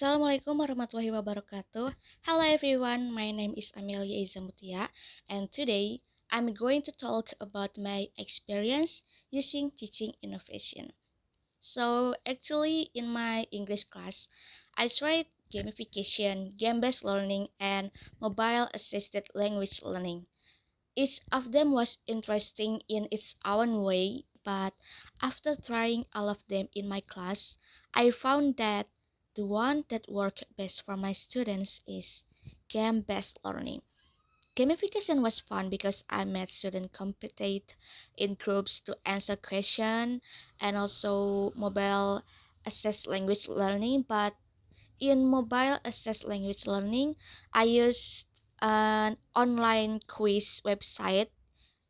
Assalamualaikum warahmatullahi wabarakatuh. Hello everyone, my name is Amelia Izza Muthia, and today I'm going to talk about my experience using teaching innovation. So actually in my English class, I tried gamification, game-based learning, and mobile-assisted language learning. Each of them was interesting in its own way, but after trying all of them in my class, I found that the one that worked best for my students is game-based learning. Gamification was fun because I made students compete in groups to answer questions and also mobile assessed language learning. But in mobile assessed language learning, I used an online quiz website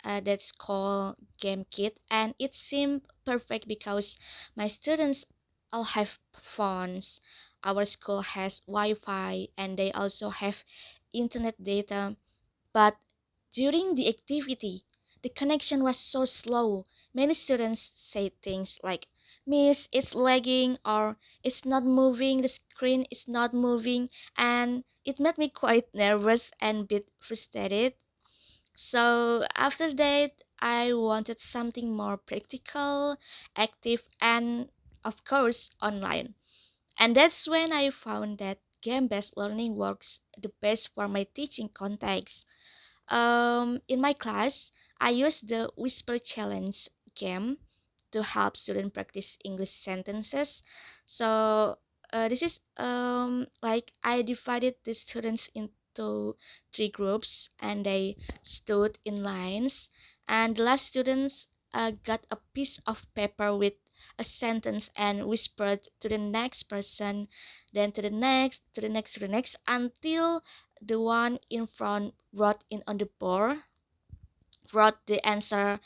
that's called GameKit, and it seemed perfect because my students all have phones. Our school has Wi-Fi, and they also have internet data. But during the activity, the connection was so slow. Many students say things like, "Miss, it's lagging," or "It's not moving, the screen is not moving," and it made me quite nervous and a bit frustrated. So after that, I wanted something more practical, active, and of course, online. And that's when I found that game-based learning works the best for my teaching context. In my class, I use the Whisper Challenge game to help students practice English sentences. So this is like I divided the students into three groups, and they stood in lines. And the last students got a piece of paper with a sentence and whispered to the next person, then to the next, to the next, to the next, until the one in front wrote the answer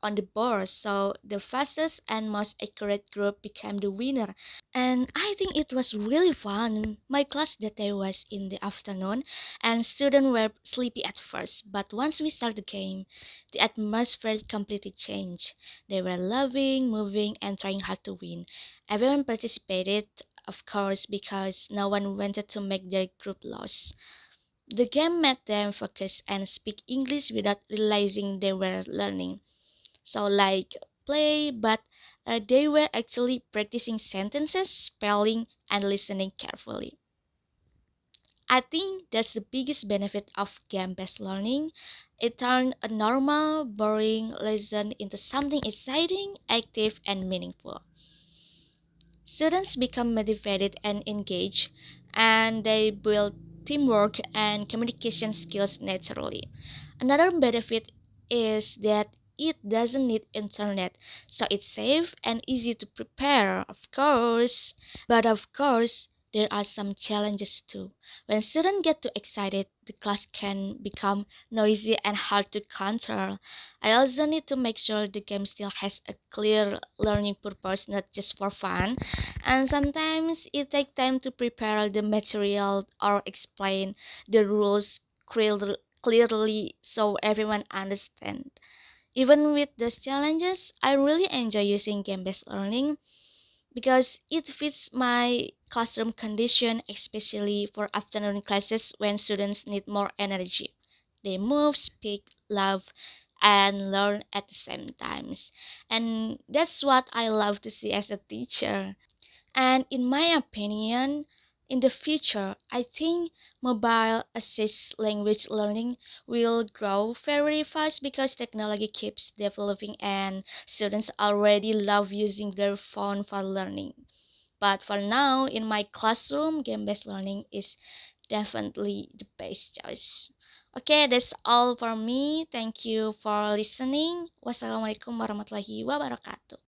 on the board. So the fastest and most accurate group became the winner. And I think it was really fun. My class that day was in the afternoon, and students were sleepy at first. But once we started the game, the atmosphere completely changed. They were loving, moving, and trying hard to win. Everyone participated, of course, because no one wanted to make their group lose. The game made them focus and speak English without realizing they were learning. So, like play, but they were actually practicing sentences, spelling, and listening carefully. I think that's the biggest benefit of game based learning. It turned a normal, boring lesson into something exciting, active, and meaningful. Students become motivated and engaged, and they build teamwork and communication skills naturally. Another benefit is that it doesn't need internet, so it's safe and easy to prepare, of course. But of course, there are some challenges too. When students get too excited, the class can become noisy and hard to control. I also need to make sure the game still has a clear learning purpose, not just for fun. And sometimes it takes time to prepare the material or explain the rules clearly so everyone understands. Even with those challenges, I really enjoy using game-based learning because it fits my classroom condition, especially for afternoon classes when students need more energy. They move, speak, love, and learn at the same times. And that's what I love to see as a teacher. And in my opinion, in the future, I think mobile assist language learning will grow very fast because technology keeps developing and students already love using their phone for learning. But for now, in my classroom, game-based learning is definitely the best choice. Okay, that's all for me. Thank you for listening. Wassalamualaikum warahmatullahi wabarakatuh.